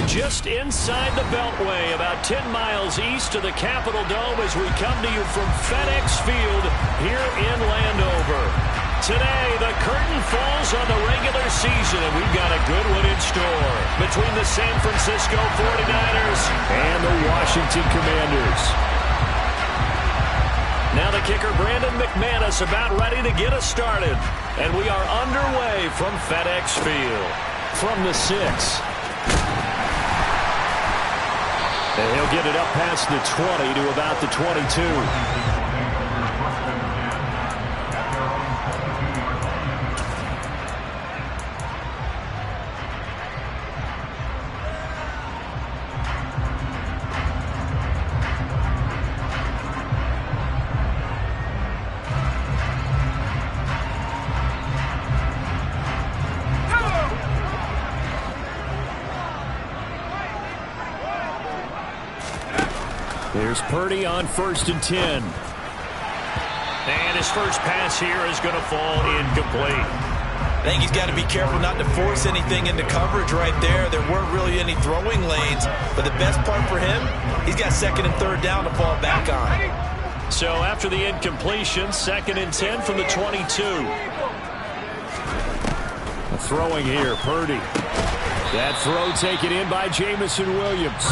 Just inside the Beltway, about 10 miles east of the Capitol Dome as we come to you from FedEx Field here in Landover. Today, the curtain falls on the regular season, and we've got a good one in store between the San Francisco 49ers and the Washington Commanders. Now the kicker, Brandon McManus, about ready to get us started. And we are underway from FedEx Field. From the 6. And he'll get it up past the 20 to about the 22. Here's Purdy on 1st and 10. And his first pass here is going to fall incomplete. I think he's got to be careful not to force anything into coverage right there. There weren't really any throwing lanes. But the best part for him, he's got 2nd and 3rd down to fall back on. So after the incompletion, 2nd and 10 from the 22. Throwing here, Purdy. That throw taken in by Jamison Williams.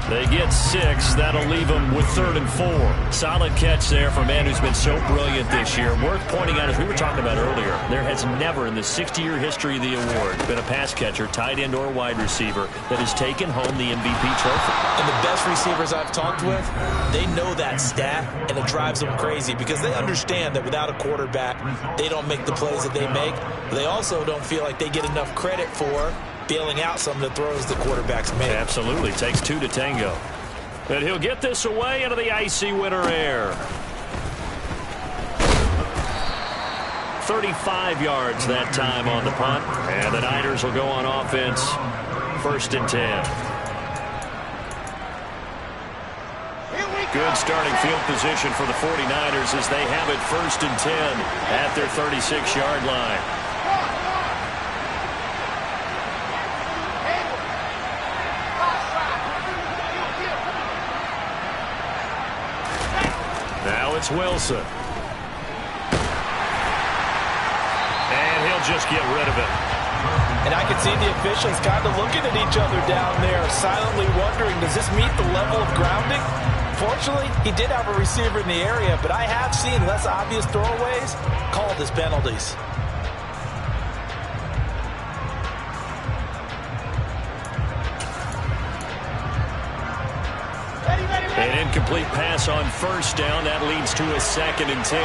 They get 6. That'll leave them with 3rd and 4. Solid catch there for a man who's been so brilliant this year. Worth pointing out, as we were talking about earlier, there has never in the 60-year history of the award been a pass catcher, tight end, or wide receiver that has taken home the MVP trophy. And the best receivers I've talked with, they know that stat, and it drives them crazy because they understand that without a quarterback, they don't make the plays that they make. But they also don't feel like they get enough credit for bailing out some of the throws the quarterbacks make. Absolutely. Takes 2 to tango. And he'll get this away into the icy winter air. 35 yards that time on the punt. And the Niners will go on offense. 1st and 10. Good starting field position for the 49ers as they have it 1st and 10 at their 36-yard line. Now it's Wilson. And he'll just get rid of it. And I can see the officials kind of looking at each other down there, silently wondering, does this meet the level of grounding? Fortunately, he did have a receiver in the area, but I have seen less obvious throwaways called as penalties. An incomplete pass on 1st down. That leads to a 2nd and 10.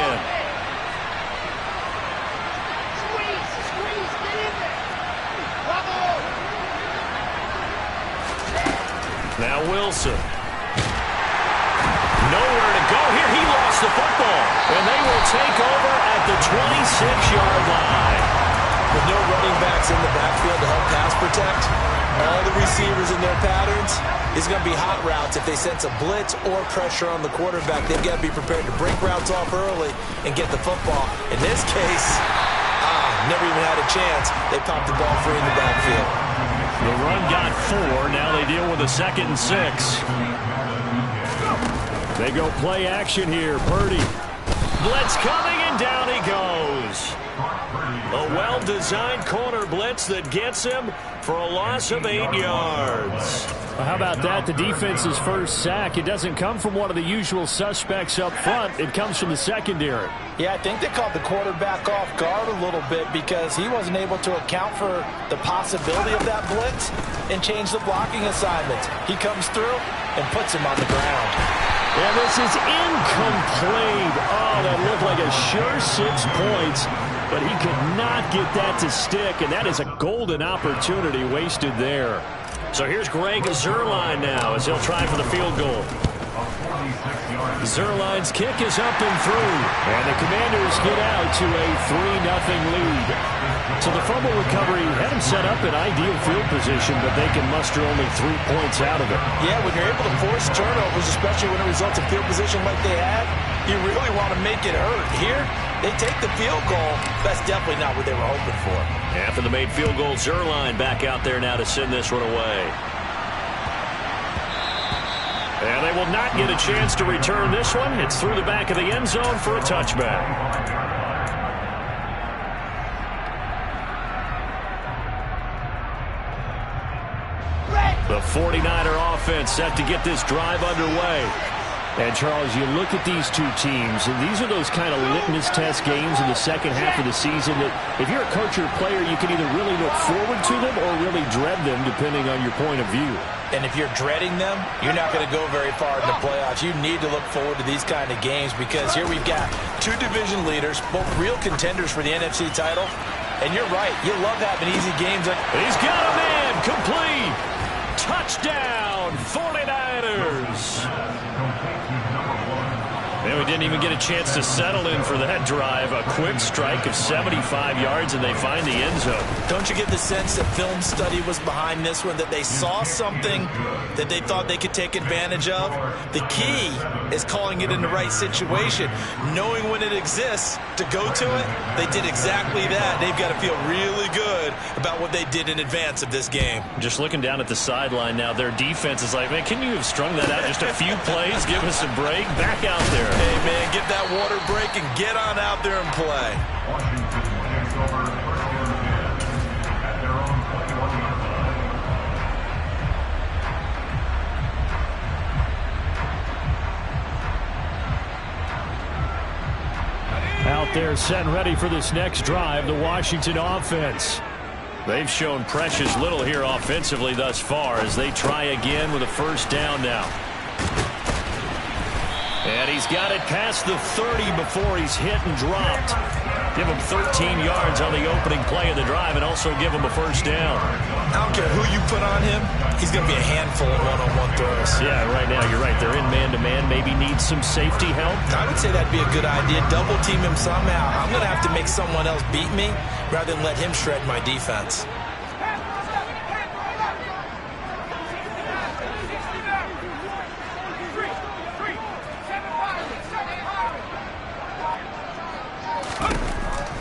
Now Wilson. Nowhere to go here. He lost the football. And they will take over at the 26-yard line. With no running backs in the backfield to help pass protect, all the receivers in their patterns, it's going to be hot routes if they sense a blitz or pressure on the quarterback. They've got to be prepared to break routes off early and get the football. In this case, never even had a chance. They popped the ball free in the backfield. The run got 4. Now they deal with a 2nd and 6. They go play action here. Purdy. Blitz coming, and down he goes. A well-designed corner blitz that gets him for a loss of 8 yards. Well, how about that? The defense's first sack. It doesn't come from one of the usual suspects up front. It comes from the secondary. Yeah, I think they caught the quarterback off guard a little bit because he wasn't able to account for the possibility of that blitz and change the blocking assignments. He comes through and puts him on the ground. And this is incomplete. Oh, that looked like a sure 6 points, but he could not get that to stick, and that is a golden opportunity wasted there. So here's Greg Zuerlein now as he'll try for the field goal. Zuerlein's kick is up and through, and the Commanders get out to a 3-0 lead. So the fumble recovery had them set up in ideal field position, but they can muster only 3 points out of it. Yeah, when you're able to force turnovers, especially when it results in field position like they had, You really want to make it hurt. Here, they take the field goal. That's definitely not what they were hoping for. After the made field goal, Zuerlein back out there now to send this one away. And they will not get a chance to return this one. It's through the back of the end zone for a touchback. The 49er offense set to get this drive underway. And, Charles, you look at these two teams, and these are those kind of litmus test games in the second half of the season that if you're a coach or a player, you can either really look forward to them or really dread them, depending on your point of view. And if you're dreading them, you're not going to go very far in the playoffs. You need to look forward to these kind of games because here we've got two division leaders, both real contenders for the NFC title. And you're right, you love having easy games. He's got a man, complete. Touchdown, 49ers. And we didn't even get a chance to settle in for that drive. A quick strike of 75 yards, and they find the end zone. Don't you get the sense that film study was behind this one, that they saw something that they thought they could take advantage of? The key is calling it in the right situation, knowing when it exists to go to it. They did exactly that. They've got to feel really good about what they did in advance of this game. Just looking down at the sideline now, their defense is like, man, can you have strung that out just a few plays? Give us a break. Back out there. Hey, man, get that water break and get on out there and play. Out there set and ready for this next drive, the Washington offense. They've shown precious little here offensively thus far as they try again with a first down now. And he's got it past the 30 before he's hit and dropped. Give him 13 yards on the opening play of the drive and also give him a first down. I don't care who you put on him. He's going to be a handful of one-on-one throws. Yeah, right now you're right. They're in man-to-man. Maybe need some safety help. I would say that'd be a good idea. Double team him somehow. I'm going to have to make someone else beat me rather than let him shred my defense.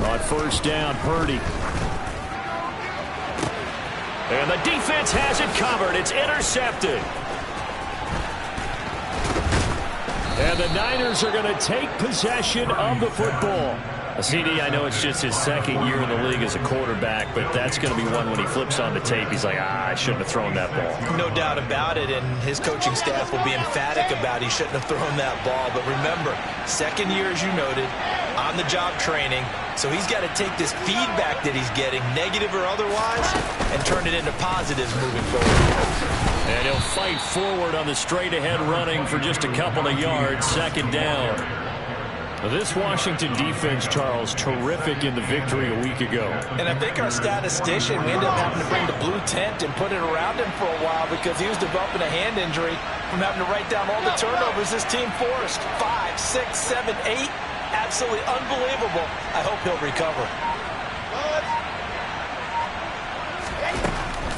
On first down, Purdy. And the defense has it covered. It's intercepted. And the Niners are going to take possession of the football. CD, I know it's just his second year in the league as a quarterback, but that's going to be one when he flips on the tape. He's like, I shouldn't have thrown that ball. No doubt about it, and his coaching staff will be emphatic about he shouldn't have thrown that ball. But remember, second year, as you noted, on-the-job training, so he's got to take this feedback that he's getting, negative or otherwise, and turn it into positives moving forward. And he'll fight forward on the straight-ahead running for just a couple of yards, second down. This Washington defense, Charles, terrific in the victory a week ago. And I think our statistician, we ended up having to bring the blue tent and put it around him for a while because he was developing a hand injury from having to write down all the turnovers this team forced. 5, 6, 7, 8. Absolutely unbelievable. I hope he'll recover.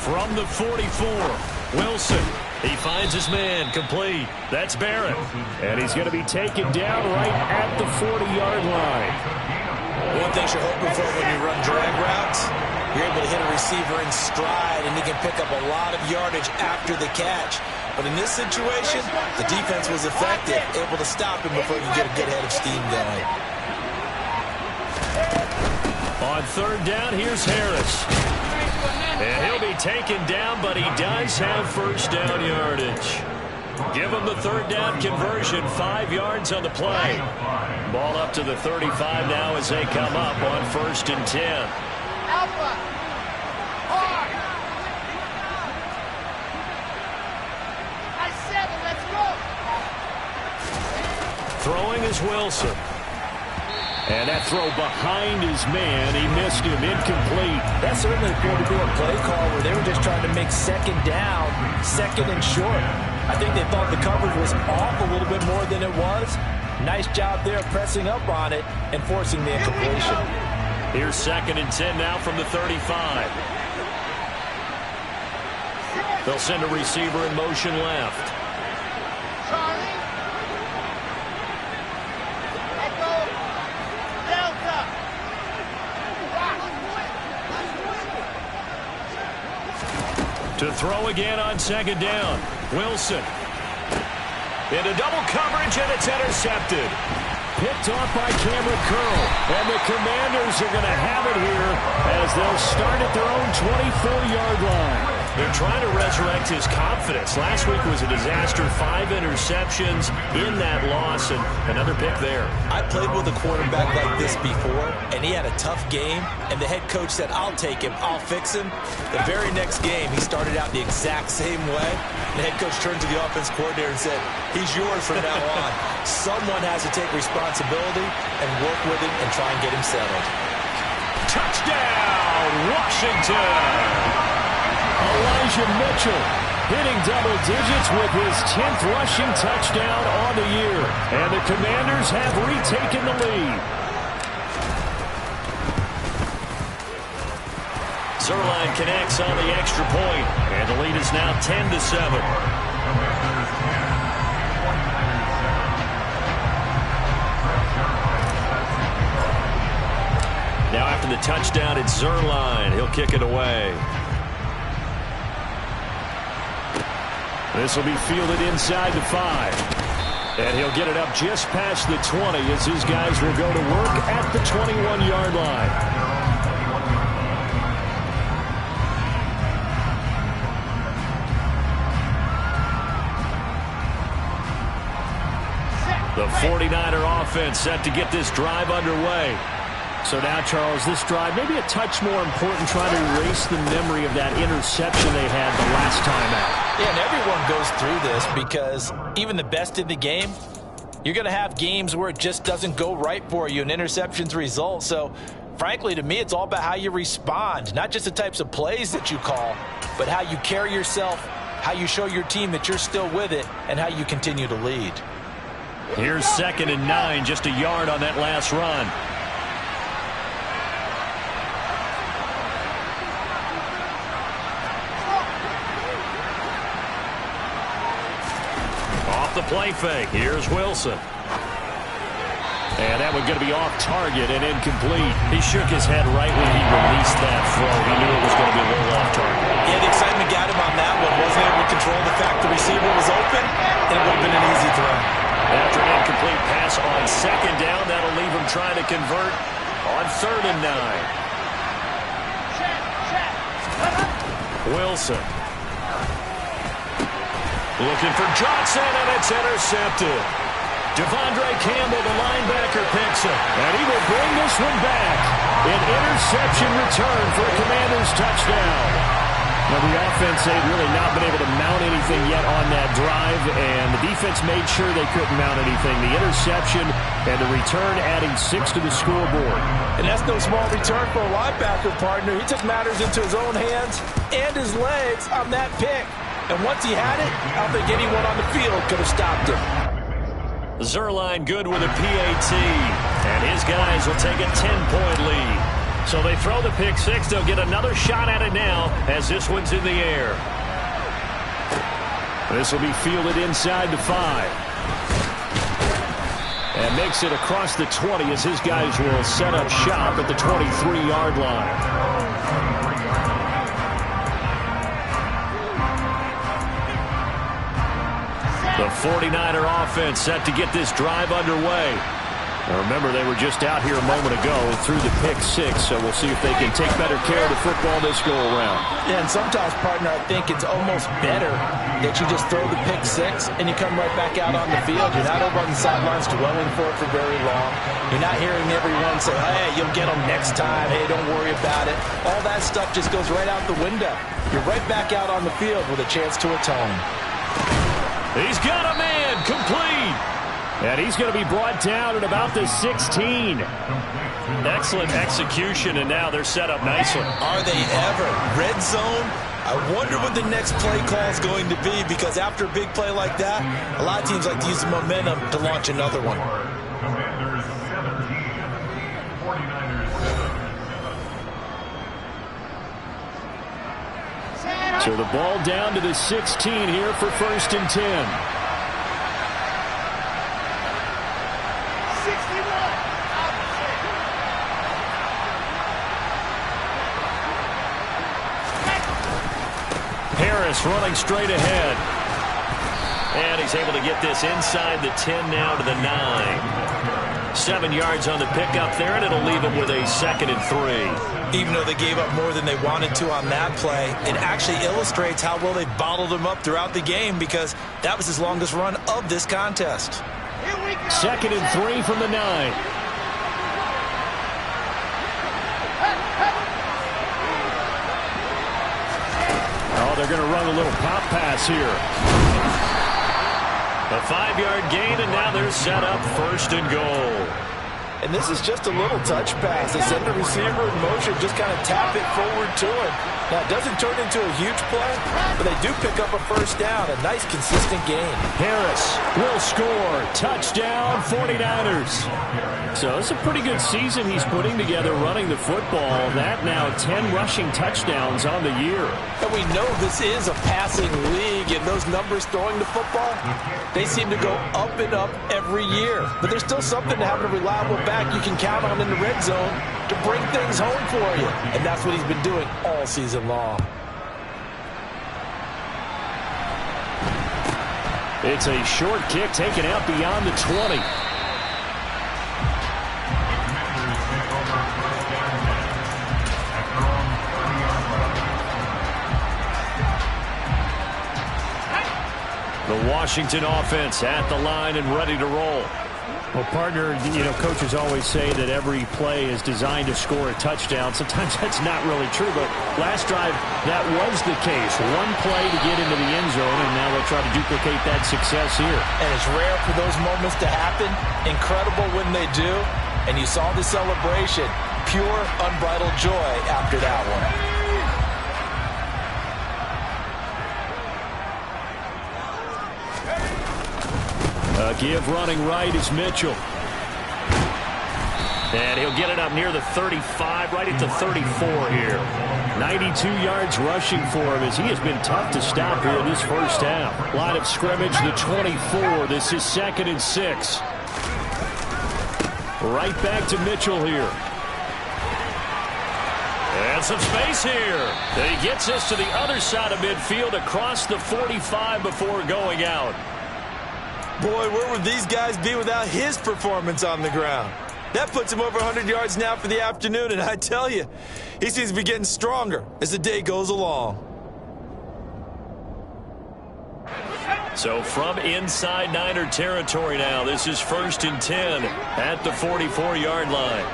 From the 44, Wilson. He finds his man, complete. That's Barrett. And he's going to be taken down right at the 40-yard line. One thing you're hoping for when you run drag routes, you're able to hit a receiver in stride, and he can pick up a lot of yardage after the catch. But in this situation, the defense was effective, able to stop him before he could get a good head of steam going. On third down, here's Harris. And he'll be taken down, but he does have first down yardage. Give him the third down conversion, 5 yards on the play. Ball up to the 35 now as they come up on first and 10. Alpha. Hard. I 7, let's go. Throwing is Wilson. And that throw behind his man, he missed him, incomplete. That certainly appeared to be a play call where they were just trying to make second down, second and short. I think they thought the coverage was off a little bit more than it was. Nice job there pressing up on it and forcing the incompletion. Here's second and 10 now from the 35. They'll send a receiver in motion left. To throw again on second down. Wilson. Into double coverage, and it's intercepted. Picked off by Cameron Curl. And the Commanders are going to have it here as they'll start at their own 24-yard line. They're trying to resurrect his confidence. Last week was a disaster. 5 interceptions in that loss, and another pick there. I played with a quarterback like this before, and he had a tough game, and the head coach said, I'll take him, I'll fix him. The very next game, he started out the exact same way. The head coach turned to the offense coordinator and said, he's yours from now on. Someone has to take responsibility and work with him and try and get him settled. Touchdown, Washington! Elijah Mitchell hitting double digits with his 10th rushing touchdown on the year. And the Commanders have retaken the lead. Zerline connects on the extra point, and the lead is now 10-7. Now after the touchdown, it's Zerline. He'll kick it away. This will be fielded inside the 5. And he'll get it up just past the 20 as his guys will go to work at the 21-yard line. The 49er offense set to get this drive underway. So now, Charles, this drive maybe a touch more important, trying to erase the memory of that interception they had the last time out. Yeah, and everyone goes through this because even the best in the game, you're going to have games where it just doesn't go right for you and interceptions result. So, frankly, to me, it's all about how you respond, not just the types of plays that you call, but how you carry yourself, how you show your team that you're still with it, and how you continue to lead. Here's 2nd and 9, just a yard on that last run. The play fake. Here's Wilson. And that one going to be off target and incomplete. He shook his head right when he released that throw. He knew it was going to be a little off target. Yeah, the excitement got him on that one. Wasn't able to control the fact the receiver was open, and it would have been an easy throw. After an incomplete pass on 2nd down, that'll leave him trying to convert on 3rd and 9. Wilson. Looking for Johnson, and it's intercepted. Devondre Campbell, the linebacker, picks it. And he will bring this one back. An interception return for a Commanders touchdown. Now, the offense, they've really not been able to mount anything yet on that drive, and the defense made sure they couldn't mount anything. The interception and the return adding 6 to the scoreboard. And that's no small return for a linebacker, partner. He took matters into his own hands and his legs on that pick. And once he had it, I don't think anyone on the field could have stopped him. Zerline good with a PAT. And his guys will take a 10-point lead. So they throw the pick 6. They'll get another shot at it now as this one's in the air. This will be fielded inside the 5. And makes it across the 20 as his guys will set up shop at the 23-yard line. The 49er offense set to get this drive underway. Now remember, they were just out here a moment ago through the pick 6, so we'll see if they can take better care of the football this go-around. Yeah, and sometimes, partner, I think it's almost better that you just throw the pick 6 and you come right back out on the field. You're not over on the sidelines dwelling for it for very long. You're not hearing everyone say, hey, you'll get them next time. Hey, don't worry about it. All that stuff just goes right out the window. You're right back out on the field with a chance to atone. He's got a man, complete. And he's going to be brought down at about the 16. Excellent execution, and now they're set up nicely. Are they ever? Red zone? I wonder what the next play call is going to be, because after a big play like that, a lot of teams like to use the momentum to launch another one. So the ball down to the 16 here for 1st and 10. Harris running straight ahead. And he's able to get this inside the 10 now to the 9. 7 yards on the pickup there, and it'll leave him with a 2nd and 3. Even though they gave up more than they wanted to on that play, it actually illustrates how well they bottled him up throughout the game, because that was his longest run of this contest. 2nd and 3 from the 9. Oh, they're going to run a little pop pass here. A 5-yard gain, and now they're set up 1st and goal. And this is just a little touch pass. They send the receiver in motion, just kind of tap it forward to him. Now, it doesn't turn into a huge play, but they do pick up a 1st down. A nice, consistent gain. Harris will score. Touchdown, 49ers. So it's a pretty good season he's putting together running the football. That now 10 rushing touchdowns on the year. And we know this is a passing league, and those numbers throwing the football, they seem to go up and up every year. But there's still something to having a reliable back you can count on in the red zone to bring things home for you. And that's what he's been doing all season long. It's a short kick taken out beyond the 20. The Washington offense at the line and ready to roll. Well, partner, coaches always say that every play is designed to score a touchdown. Sometimes that's not really true, but last drive, that was the case. One play to get into the end zone, and now they'll try to duplicate that success here. And it's rare for those moments to happen. Incredible when they do. And you saw the celebration. Pure, unbridled joy after that one. Give running right is Mitchell. And he'll get it up near the 35, right at the 34 here. 92 yards rushing for him as he has been tough to stop here in this first half. Line of scrimmage, the 24. This is 2nd and 6. Right back to Mitchell here. And some space here. He gets this to the other side of midfield across the 45 before going out. Boy, where would these guys be without his performance on the ground? That puts him over 100 yards now for the afternoon, and I tell you, he seems to be getting stronger as the day goes along. So from inside Niner territory now, this is 1st and 10 at the 44-yard line.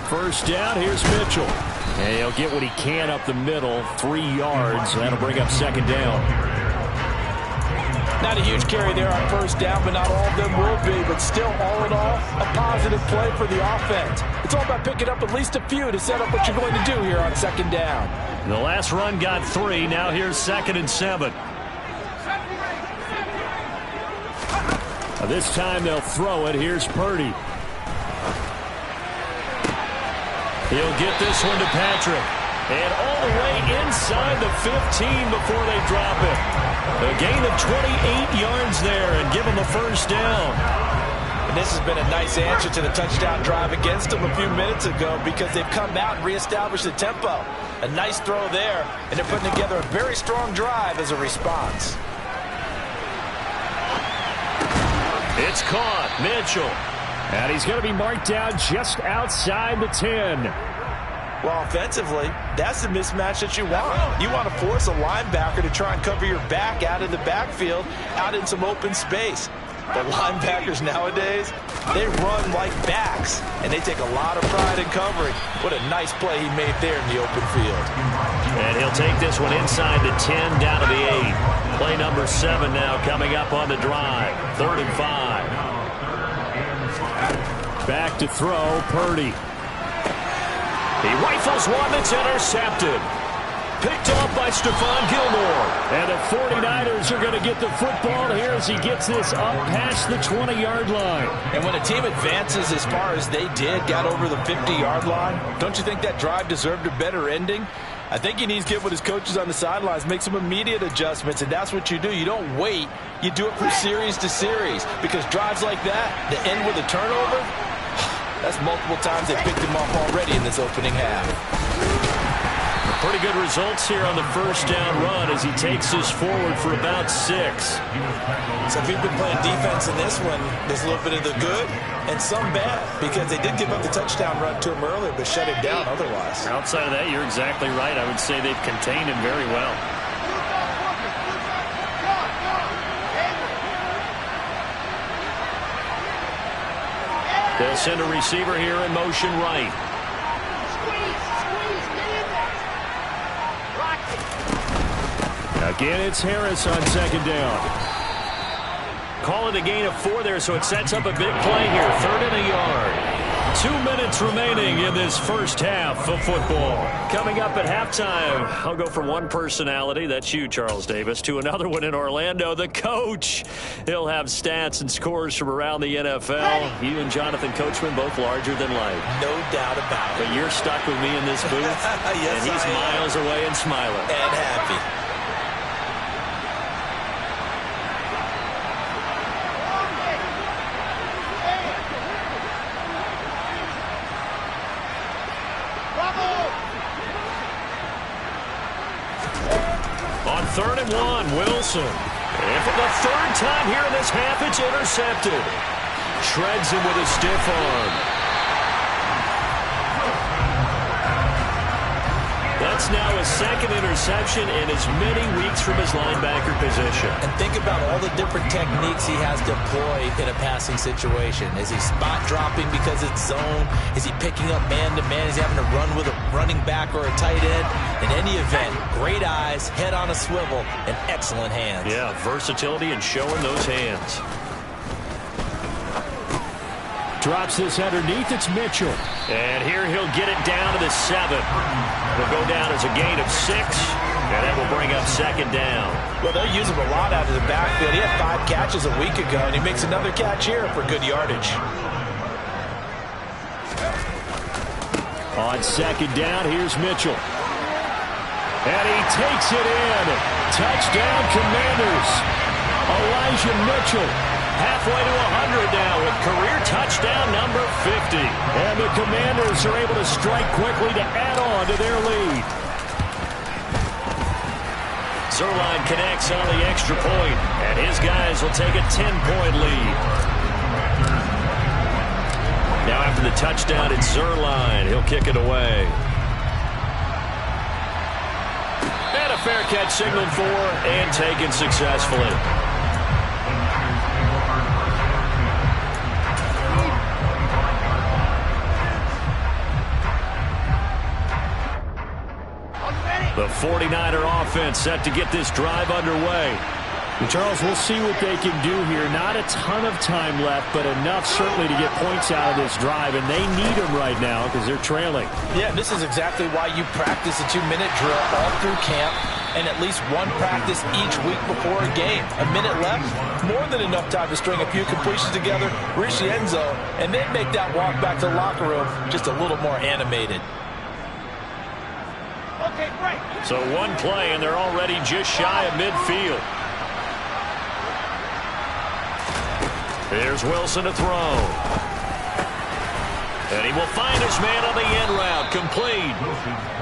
First down, here's Mitchell. And he'll get what he can up the middle, 3 yards. That'll bring up 2nd down. Not a huge carry there on 1st down, but not all of them will be. But still, all in all, a positive play for the offense. It's all about picking up at least a few to set up what you're going to do here on 2nd down. The last run got 3. Now here's 2nd and 7. This time they'll throw it. Here's Purdy. He'll get this one to Patrick. And all the way inside the 15 before they drop it. A gain of 28 yards there and give him a 1st down. And this has been a nice answer to the touchdown drive against them a few minutes ago, because they've come out and reestablished the tempo. A nice throw there, and they're putting together a very strong drive as a response. It's caught. Mitchell. And he's going to be marked down just outside the 10. Well, offensively, that's the mismatch that you want. You want to force a linebacker to try and cover your back out in the backfield, out in some open space. The linebackers nowadays, they run like backs, and they take a lot of pride in covering. What a nice play he made there in the open field. And he'll take this one inside the 10, down to the 8. Play number 7 now coming up on the drive. 3rd and 5. Back to throw, Purdy. He rifles one that's intercepted. Picked off by Stephon Gilmore. And the 49ers are going to get the football here as he gets this up past the 20-yard line. And when a team advances as far as they did, got over the 50-yard line, don't you think that drive deserved a better ending? I think he needs to get with his coaches on the sidelines, make some immediate adjustments, and that's what you do. You don't wait. You do it from series to series, because drives like that end with a turnover, That's multiple times they picked him off already in this opening half. Pretty good results here on the first down run as he takes us forward for about 6. So if you've been playing defense in this one, there's a little bit of the good and some bad, because they did give up the touchdown run to him earlier, but shut him down otherwise. Outside of that, you're exactly right. I would say they've contained him very well. They'll send a receiver here in motion right. Again, it's Harris on second down. Call it a gain of 4 there, so it sets up a big play here. 3rd and a yard. 2 minutes remaining in this first half of football. Coming up at halftime, I'll go from one personality, that's you, Charles Davis, to another one in Orlando, the coach. He'll have stats and scores from around the NFL. You and Jonathan Coachman, both larger than life. No doubt about it. But you're stuck with me in this booth, yes, and he's miles away and smiling. And happy. On 3rd and 1, Wilson. And for the 3rd time here in this half, it's intercepted. Shreds him with a stiff arm. That's now his 2nd interception in as many weeks from his linebacker position. And think about all the different techniques he has to employ in a passing situation. Is he spot dropping because it's zone? Is he picking up man-to-man? Is he having to run with a running back or a tight end? In any event, great eyes, head on a swivel, and excellent hands. Yeah, versatility and showing those hands. Drops this underneath. It's Mitchell. And here he'll get it down to the 7. He'll go down as a gain of 6, and that will bring up 2nd down. Well, they'll use him a lot out of the backfield. He had 5 catches a week ago, and he makes another catch here for good yardage. On 2nd down, here's Mitchell. And he takes it in. Touchdown, Commanders. Elijah Mitchell. Halfway to 100 now with career touchdown number 50. And the Commanders are able to strike quickly to add on to their lead. Zerline connects on the extra point, and his guys will take a 10-point lead. Now after the touchdown, it's Zerline. He'll kick it away. And a fair catch signaled for and taken successfully. The 49er offense set to get this drive underway. And Charles, we'll see what they can do here. Not a ton of time left, but enough certainly to get points out of this drive, and they need them right now because they're trailing. Yeah, this is exactly why you practice a 2-minute drill all through camp and at least one practice each week before a game. A minute left, more than enough time to string a few completions together, reach the end zone, and then make that walk back to the locker room just a little more animated. So one play, and they're already just shy of midfield. Here's Wilson to throw. And he will find his man on the end route, complete.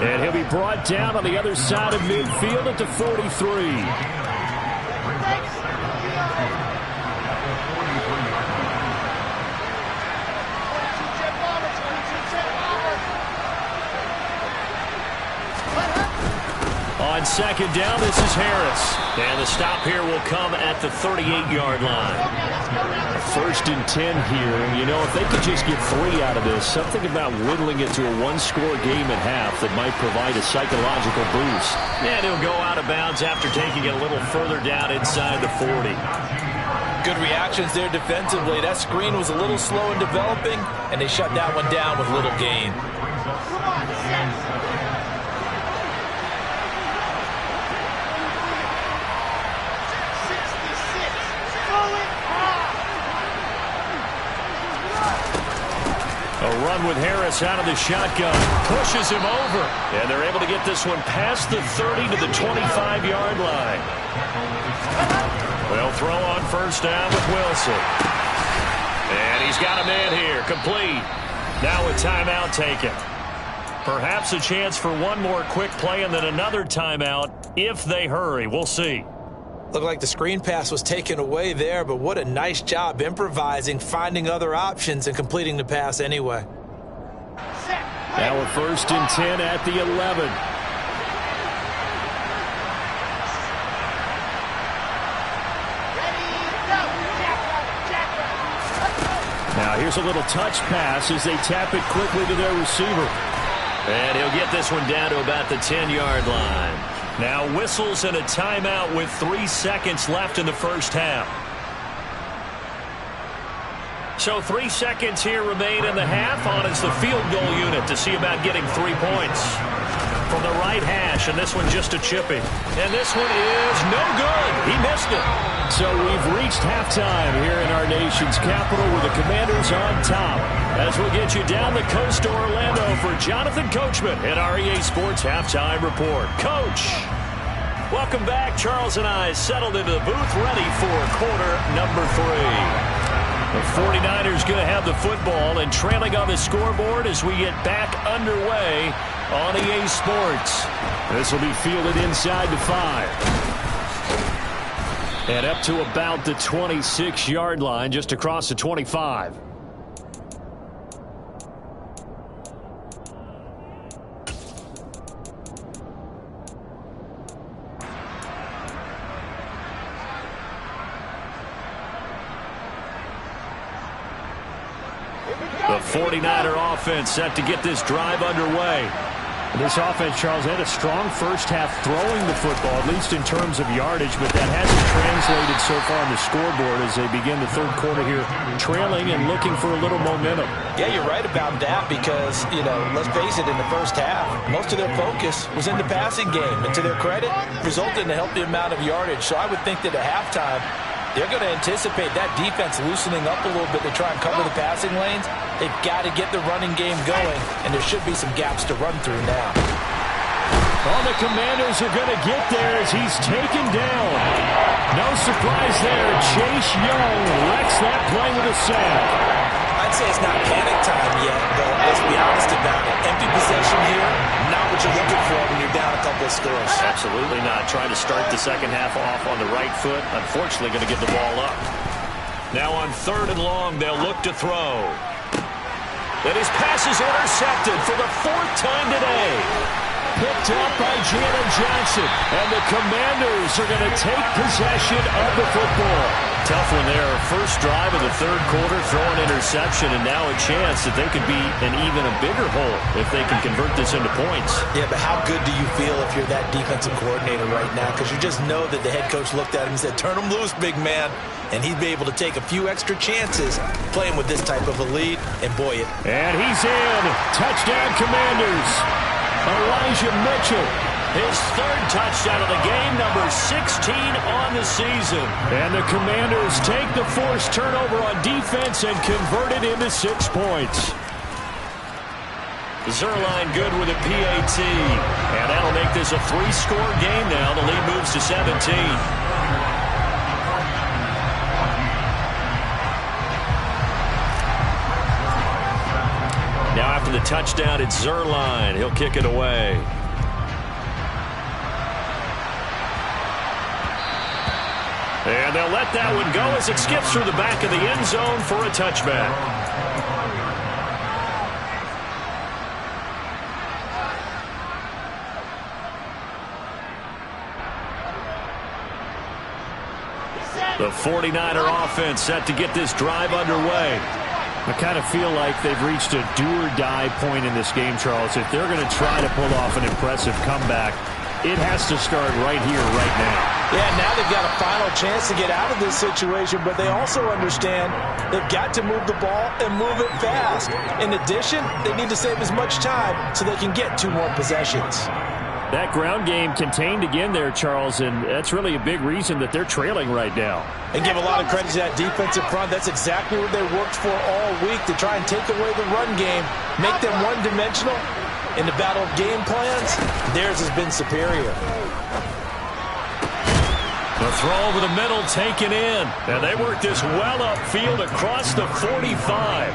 And he'll be brought down on the other side of midfield at the 43. On 2nd down, this is Harris. And the stop here will come at the 38-yard line. 1st and 10 here. You know, if they could just get 3 out of this, something about whittling it to a 1-score game at half that might provide a psychological boost. And he'll go out of bounds after taking it a little further down inside the 40. Good reactions there defensively. That screen was a little slow in developing, and they shut that one down with little gain. A run with Harris out of the shotgun. Pushes him over. And they're able to get this one past the 30 to the 25-yard line. They'll throw on 1st down with Wilson. And he's got a man here. Complete. Now a timeout taken. Perhaps a chance for one more quick play and then another timeout if they hurry. We'll see. Looked like the screen pass was taken away there, but what a nice job improvising, finding other options, and completing the pass anyway. Now a 1st and 10 at the 11. Now here's a little touch pass as they tap it quickly to their receiver. And he'll get this one down to about the 10-yard line. Now whistles and a timeout with 3 seconds left in the first half. So 3 seconds here remain in the half. On is the field goal unit to see about getting 3 points. From the right hash, and this one just a chippy. And this one is no good. He missed it. So we've reached halftime here in our nation's capital with the Commanders on top. As we'll get you down the coast to Orlando for Jonathan Coachman at our EA Sports Halftime Report. Coach, welcome back. Charles and I settled into the booth ready for quarter number 3. The 49ers going to have the football and trailing on the scoreboard as we get back underway on EA Sports. This will be fielded inside the 5. And up to about the 26-yard line, just across the 25. The 49er offense set to get this drive underway. This offense, Charles, had a strong first half throwing the football, at least in terms of yardage, but that hasn't translated so far on the scoreboard as they begin the third quarter here, trailing and looking for a little momentum. Yeah, you're right about that because, let's face it, in the first half, most of their focus was in the passing game. And to their credit, resulted in a healthy amount of yardage. So I would think that at halftime, they're going to anticipate that defense loosening up a little bit to try and cover the passing lanes. They've got to get the running game going, and there should be some gaps to run through now. All the Commanders are going to get there as he's taken down. No surprise there. Chase Young wrecks that play with a sack. I'd say it's not panic time yet, but let's be honest about it. Empty possession here, not what you're looking for when you're down a couple of scores. Absolutely not. Trying to start the second half off on the right foot. Unfortunately, going to give the ball up. Now on 3rd and long, they'll look to throw. And his pass is intercepted for the 4th time today. Picked up by Jalen Johnson. And the Commanders are going to take possession of the football. Tough one there. First drive of the third quarter, throw an interception, and now a chance that they could be in even a bigger hole if they can convert this into points. Yeah, but how good do you feel if you're that defensive coordinator right now? Because you just know that the head coach looked at him and said, turn him loose, big man. And he'd be able to take a few extra chances playing with this type of a lead. And boy, And he's in. Touchdown, Commanders. Elijah Mitchell. His 3rd touchdown of the game, number 16 on the season. And the Commanders take the forced turnover on defense and convert it into 6 points. Zerline good with a PAT. And that'll make this a 3-score game now. The lead moves to 17. Now after the touchdown, it's Zerline. He'll kick it away. And they'll let that one go as it skips through the back of the end zone for a touchback. The 49er offense set to get this drive underway. I kind of feel like they've reached a do-or-die point in this game, Charles. If they're going to try to pull off an impressive comeback, it has to start right here, right now. Yeah, now they've got a final chance to get out of this situation, but they also understand they've got to move the ball and move it fast. In addition, they need to save as much time so they can get 2 more possessions. That ground game contained again there, Charles, and that's really a big reason that they're trailing right now. And give a lot of credit to that defensive front. That's exactly what they worked for all week, to try and take away the run game, make them one-dimensional. In the battle of game plans, theirs has been superior. The throw over the middle taken in. And they work this well upfield across the 45.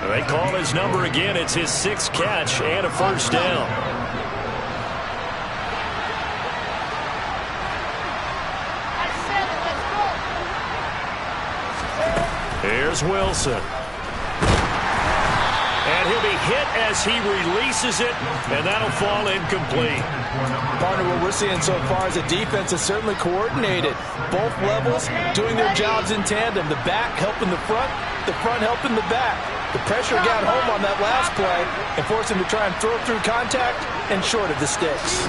They call his number again. It's his 6th catch and a first down. Here's Wilson. And he'll be hit as he releases it, and that'll fall incomplete. Partner, what we're seeing so far is a defense is certainly coordinated. Both levels doing their jobs in tandem. The back helping the front helping the back. The pressure got home on that last play and forced him to try and throw through contact and short of the sticks.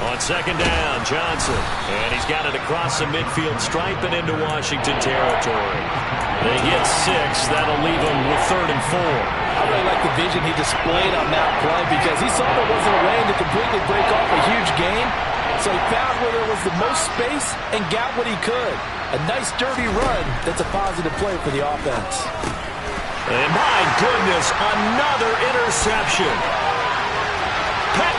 On 2nd down, Johnson. And he's got it across the midfield stripe and into Washington territory. They get 6. That'll leave them with 3rd and 4. I really like the vision he displayed on that play because he saw there wasn't a lane to completely break off a huge gain. So he found where there was the most space and got what he could. A nice, dirty run that's a positive play for the offense. And my goodness, another interception.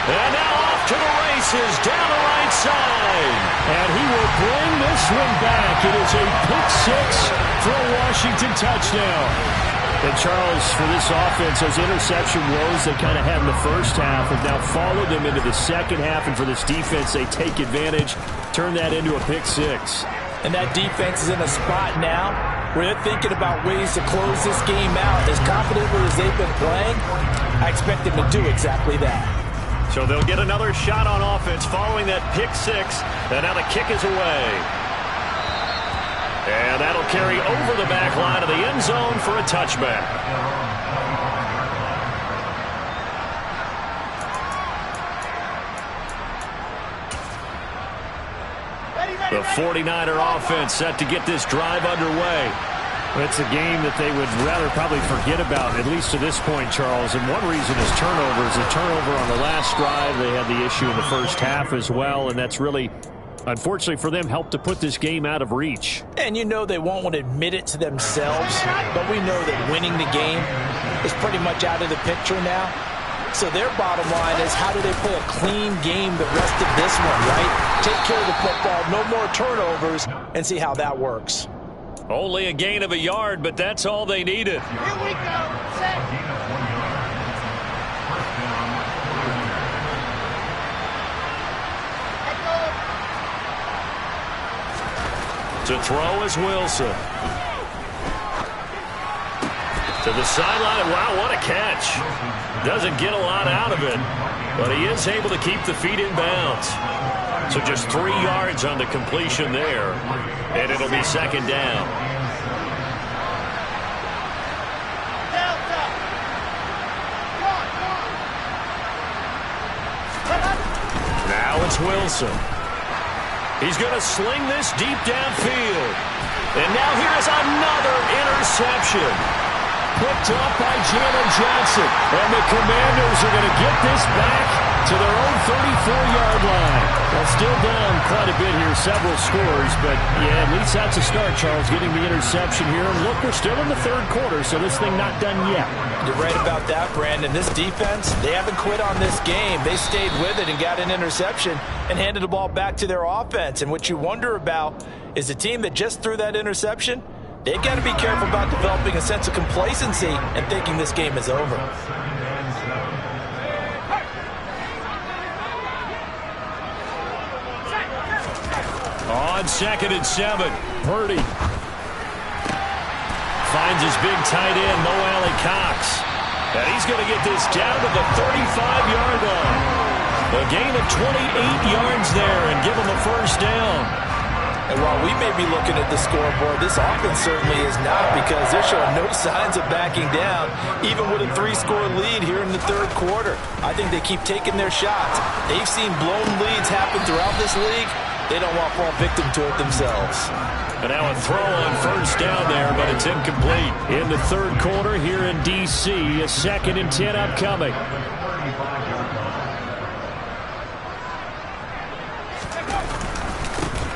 And now off to the races down the right side. And he will bring this one back. It is a pick 6 for a Washington touchdown. And Charles, for this offense, those interception woes they kind of had in the first half have now followed them into the second half. And for this defense, they take advantage, turn that into a pick 6. And that defense is in a spot now where they're thinking about ways to close this game out. As confidently as they've been playing, I expect them to do exactly that. So they'll get another shot on offense following that pick 6. And now the kick is away. And that'll carry over the back line of the end zone for a touchback. The 49er offense set to get this drive underway. It's a game that they would rather probably forget about, at least to this point, Charles. And one reason is turnovers. A turnover on the last drive. They had the issue in the first half as well, and that's really, unfortunately for them, helped to put this game out of reach. And you know they won't want to admit it to themselves, but we know that winning the game is pretty much out of the picture now. So their bottom line is, how do they play a clean game the rest of this one, right? Take care of the football, no more turnovers, and see how that works. Only a gain of a yard, but that's all they needed. Here we go. Set. To throw is Wilson. To the sideline. Wow, what a catch. Doesn't get a lot out of it, but he is able to keep the feet in bounds. So just 3 yards on the completion there, and it'll be 2nd down. Now it's Wilson. He's going to sling this deep downfield. And now here's another interception. Picked up by Jalen Johnson. And the Commanders are going to get this back to their own 34-yard line. Well, still down quite a bit here, several scores, but yeah, at least that's a start, Charles, getting the interception here. And look, we're still in the 3rd quarter, so this thing not done yet. You're right about that, Brandon. This defense, they haven't quit on this game. They stayed with it and got an interception and handed the ball back to their offense. And what you wonder about is the team that just threw that interception, they've got to be careful about developing a sense of complacency and thinking this game is over. On 2nd and 7, Purdy finds his big tight end, Mo Alley Cox. And he's going to get this down to the 35-yard line. A gain of 28 yards there and give him a first down. And while we may be looking at the scoreboard, this offense certainly is not, because they're showing no signs of backing down, even with a 3-score lead here in the 3rd quarter. I think they keep taking their shots. They've seen blown leads happen throughout this league. They don't want to fall victim to it themselves. And now a throw on first down there, but it's incomplete. In the 3rd quarter here in D.C., a 2nd and 10 upcoming.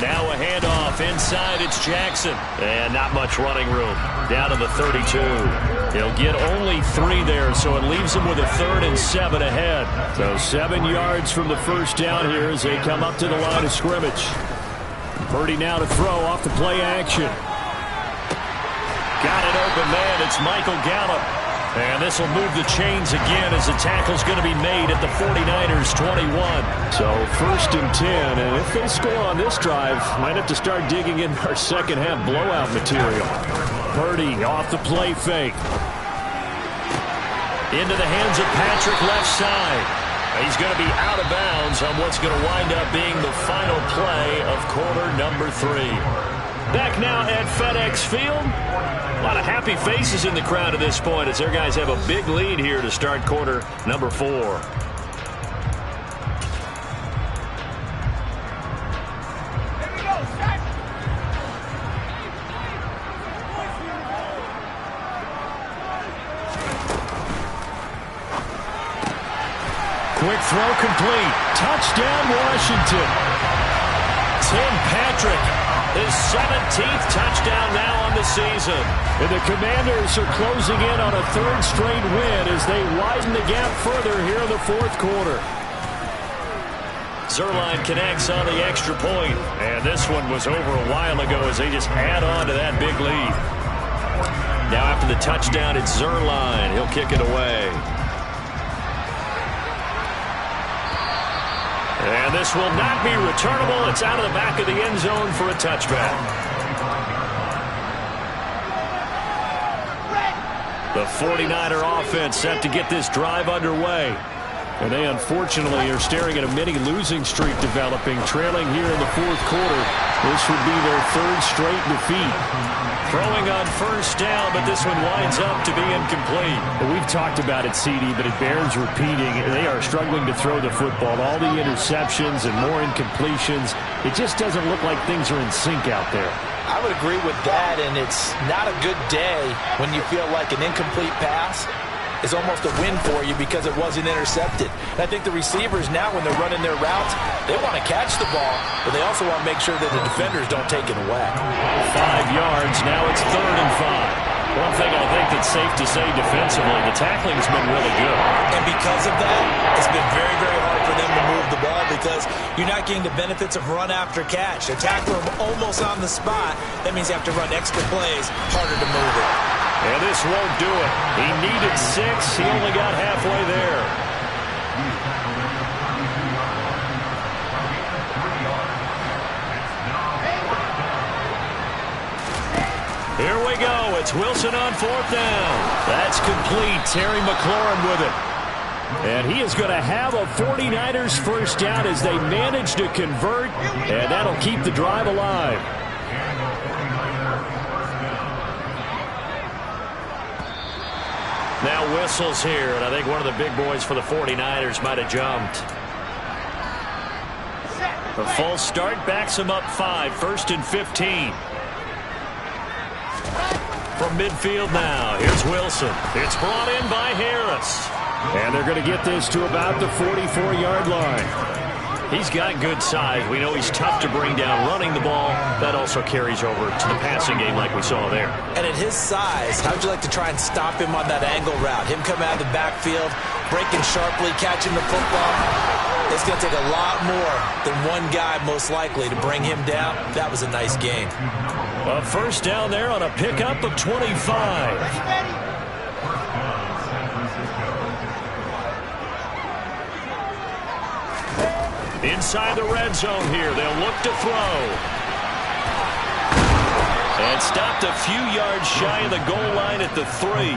Now a handoff inside. It's Jackson. And not much running room. Down to the 32. He'll get only 3 there, so it leaves him with a 3rd and 7 ahead. So 7 yards from the first down here as they come up to the line of scrimmage. Purdy now to throw off the play action. Got an open man. It's Michael Gallup. And this will move the chains again as the tackle's going to be made at the 49ers 21. So 1st and 10, and if they score on this drive, might have to start digging in our second half blowout material. Purdy off the play fake. Into the hands of Patrick left side. He's going to be out of bounds on what's going to wind up being the final play of quarter number 3. Back now at FedEx Field. A lot of happy faces in the crowd at this point as their guys have a big lead here to start quarter number 4. Quick throw complete. Touchdown, Washington. Tim Patrick, his 17th touchdown now on the season. And the Commanders are closing in on a 3rd straight win as they widen the gap further here in the 4th quarter. Zerline connects on the extra point. And this one was over a while ago as they just add on to that big lead. Now after the touchdown, it's Zerline. He'll kick it away. And this will not be returnable. It's out of the back of the end zone for a touchback. The 49er offense set to get this drive underway. And they unfortunately are staring at a mini losing streak developing, trailing here in the 4th quarter. This would be their 3rd straight defeat. Throwing on 1st down, but this one winds up to be incomplete. And we've talked about it, CD, but it bears repeating. They are struggling to throw the football. All the interceptions and more incompletions. It just doesn't look like things are in sync out there. I would agree with that, and it's not a good day when you feel like an incomplete pass is almost a win for you because it wasn't intercepted. And I think the receivers now, when they're running their routes, they want to catch the ball, but they also want to make sure that the defenders don't take it away. 5 yards. Now it's 3rd and 5. One thing I think that's safe to say defensively, the tackling's been really good. And because of that, it's been very, very hard for them to move the ball because you're not getting the benefits of run after catch. They're tackling them almost on the spot. That means you have to run extra plays, harder to move it. And this won't do it. He needed 6. He only got halfway there. Here we go. It's Wilson on 4th down. That's complete. Terry McLaurin with it. And he is going to have a 49ers 1st down as they manage to convert. And that'll keep the drive alive. Now whistles here, and I think one of the big boys for the 49ers might have jumped. A false start backs him up 5, 1st and 15. From midfield now, here's Wilson. It's brought in by Harris. And they're going to get this to about the 44-yard line. He's got good size. We know he's tough to bring down running the ball. That also carries over to the passing game like we saw there. And at his size, how would you like to try and stop him on that angle route? Him coming out of the backfield, breaking sharply, catching the football. It's going to take a lot more than one guy most likely to bring him down. That was a nice game. A 1st down there on a pickup of 25. Inside the red zone here. They'll look to throw. And stopped a few yards shy of the goal line at the 3.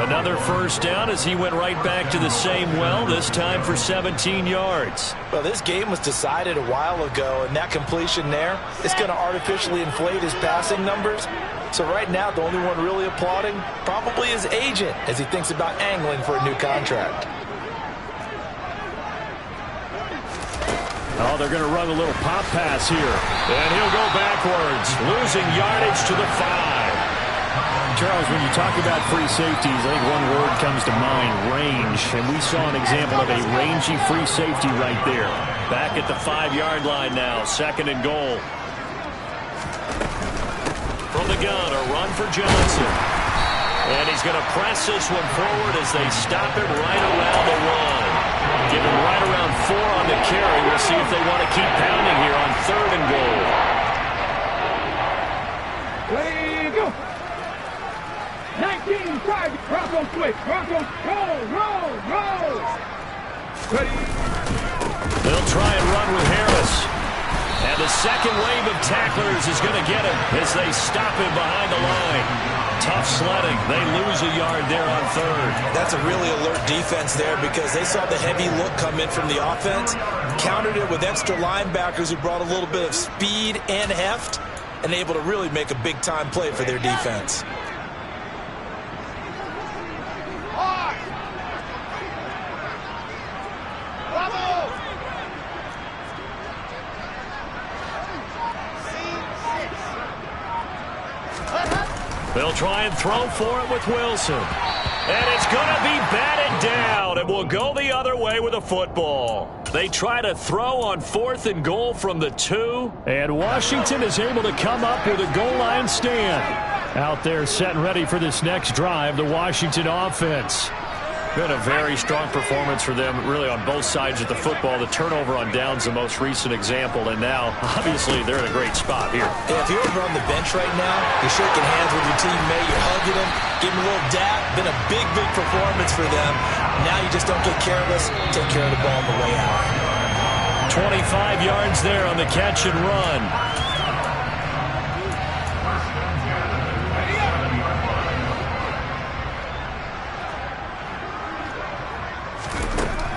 Another 1st down as he went right back to the same well, this time for 17 yards. Well, this game was decided a while ago, and that completion there is going to artificially inflate his passing numbers. So right now, the only one really applauding probably his agent as he thinks about angling for a new contract. Oh, they're going to run a little pop pass here. And he'll go backwards, losing yardage to the 5. Charles, when you talk about free safeties, I think one word comes to mind, range. And we saw an example of a rangy free safety right there. Back at the 5-yard line now, 2nd and goal. From the gun, a run for Johnson. And he's going to press this one forward as they stop it right around the 1. Give him right around 4 on the carry. We'll see if they want to keep pounding here on 3rd and goal. Broncos quick. Broncos, roll. Ready. They'll try and run with Harris. And the second wave of tacklers is going to get him as they stop him behind the line. Tough sledding. They lose a yard there on third. That's a really alert defense there because they saw the heavy look come in from the offense, countered it with extra linebackers who brought a little bit of speed and heft, and able to really make a big-time play for their defense. They'll try and throw for it with Wilson. And it's going to be batted down. It will go the other way with a football. They try to throw on 4th and goal from the 2. And Washington is able to come up with a goal line stand. Out there set and ready for this next drive, the Washington offense. Been a very strong performance for them, really, on both sides of the football. The turnover on downs, the most recent example, and now, obviously, they're in a great spot here. Yeah, if you're over on the bench right now, you're shaking hands with your teammate, you're hugging him, giving him a little dap. Been a big performance for them. Now you just don't get careless. Take care of the ball on the way out. 25 yards there on the catch and run.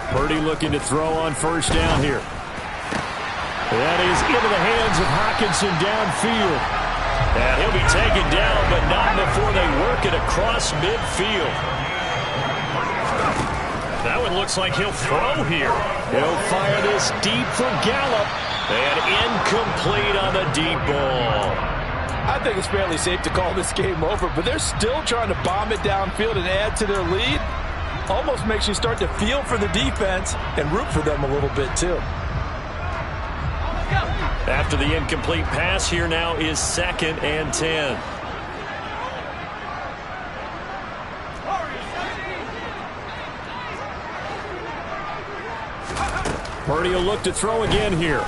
Purdy looking to throw on first down here. That is into the hands of Hockenson downfield. And he'll be taken down, but not before they work it across midfield. That one looks like he'll throw here. He'll fire this deep for Gallup. And incomplete on the deep ball. I think it's fairly safe to call this game over, but they're still trying to bomb it downfield and add to their lead. Almost makes you start to feel for the defense and root for them a little bit too. After the incomplete pass, here now is 2nd and 10. Purdy will look to throw again here.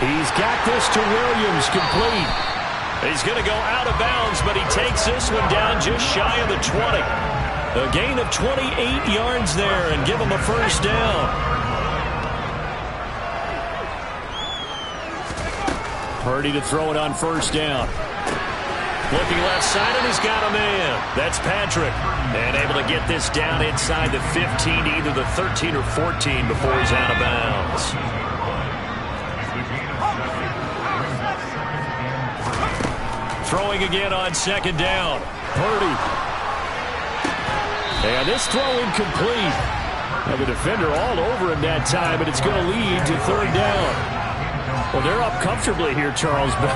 He's got this to Williams, complete. He's going to go out of bounds, but he takes this one down just shy of the 20. A gain of 28 yards there and give him a first down. Purdy to throw it on first down. Looking left side, and he's got a man. That's Patrick. And able to get this down inside the 15, either the 13 or 14 before he's out of bounds. Throwing again on 2nd down. Purdy. And this throw incomplete. And the defender all over him that time, but it's going to lead to 3rd down. Well, they're up comfortably here, Charles, but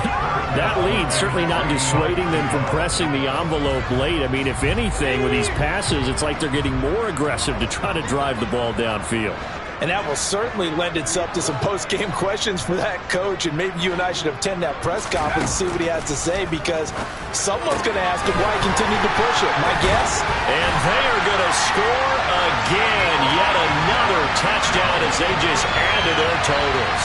that lead certainly not dissuading them from pressing the envelope late. I mean, if anything, with these passes, it's like they're getting more aggressive to try to drive the ball downfield. And that will certainly lend itself to some post-game questions for that coach, and maybe you and I should attend that press conference and see what he has to say, because someone's going to ask him why he continued to push it. My guess? And they are going to score again. Yet another touchdown as they just add to their totals.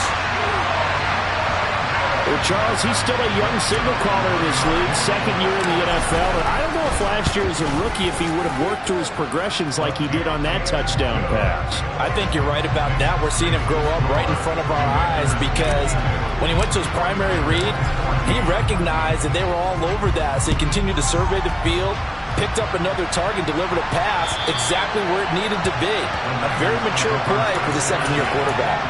Well, Charles, he's still a young signal caller in this league, 2nd year in the NFL. But I don't know if last year as a rookie, if he would have worked through his progressions like he did on that touchdown pass. I think you're right about that. We're seeing him grow up right in front of our eyes, because when he went to his primary read, he recognized that they were all over that. So he continued to survey the field, picked up another target, delivered a pass exactly where it needed to be. A very mature play for the 2nd-year quarterback.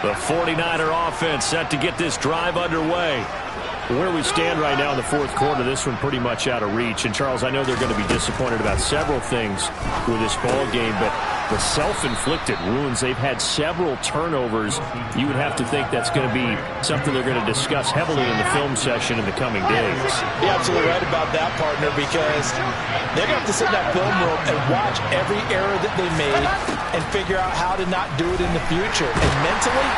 The 49er offense set to get this drive underway. Where we stand right now in the 4th quarter, this one pretty much out of reach. And, Charles, I know they're going to be disappointed about several things with this ball game, but the self-inflicted wounds, they've had several turnovers. You would have to think that's going to be something they're going to discuss heavily in the film session in the coming days. You're absolutely right about that, partner, because they're going to have to sit in that film room and watch every error that they made and figure out how to not do it in the future. And mentally,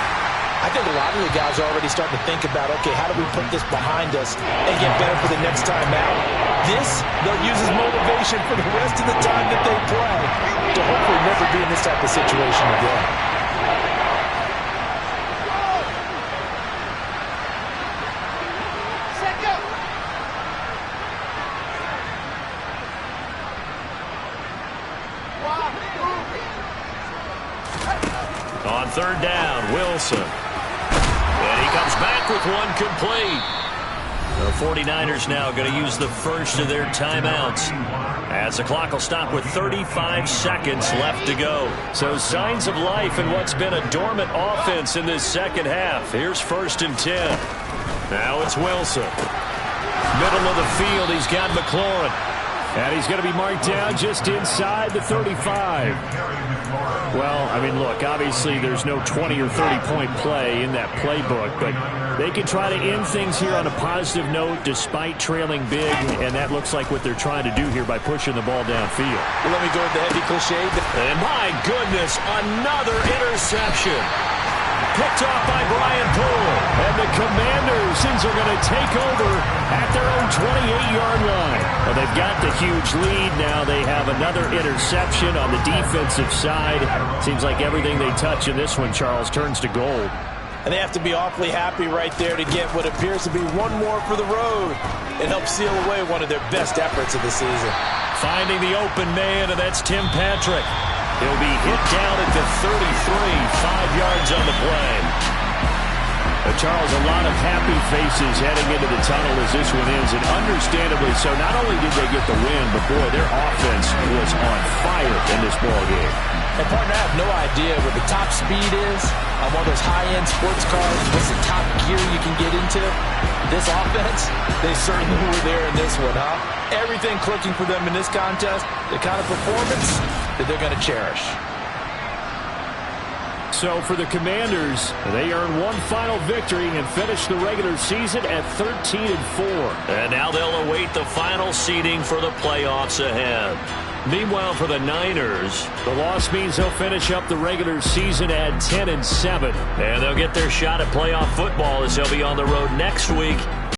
I think a lot of the guys are already starting to think about, okay, how do we put this behind us and get better for the next time out? This, they'll use as motivation for the rest of the time that they play to hopefully never be in this type of situation again. On third down, Wilson. And he comes back with one complete. The 49ers now going to use the first of their timeouts, as the clock will stop with 35 seconds left to go. So signs of life in what's been a dormant offense in this second half. Here's 1st and 10. Now it's Wilson. Middle of the field, he's got McLaurin. And he's going to be marked down just inside the 35. Well, I mean, look, obviously there's no 20 or 30-point play in that playbook, but they can try to end things here on a positive note despite trailing big, and that looks like what they're trying to do here by pushing the ball downfield. Well, let me go with the heavy cliche. And my goodness, another interception. Picked off by Brian Poole. And the Commanders are going to take over at their own 28-yard line. Well, they've got the huge lead. Now they have another interception on the defensive side. Seems like everything they touch in this one, Charles, turns to gold. And they have to be awfully happy right there to get what appears to be one more for the road and help seal away one of their best efforts of the season. Finding the open man, and that's Tim Patrick. He'll be hit down at the 33, 5 yards on the play. Charles, a lot of happy faces heading into the tunnel as this one ends, and understandably so. Not only did they get the win, but boy, their offense was on fire in this ball game. And partner, I have no idea what the top speed is on one of those high-end sports cars. What's the top gear you can get into? This offense, they certainly were there in this one, huh? Everything clicking for them in this contest, the kind of performance that they're going to cherish. So for the Commanders, they earn one final victory and finish the regular season at 13-4. And now they'll await the final seeding for the playoffs ahead. Meanwhile, for the Niners, the loss means they'll finish up the regular season at 10-7. And they'll get their shot at playoff football as they'll be on the road next week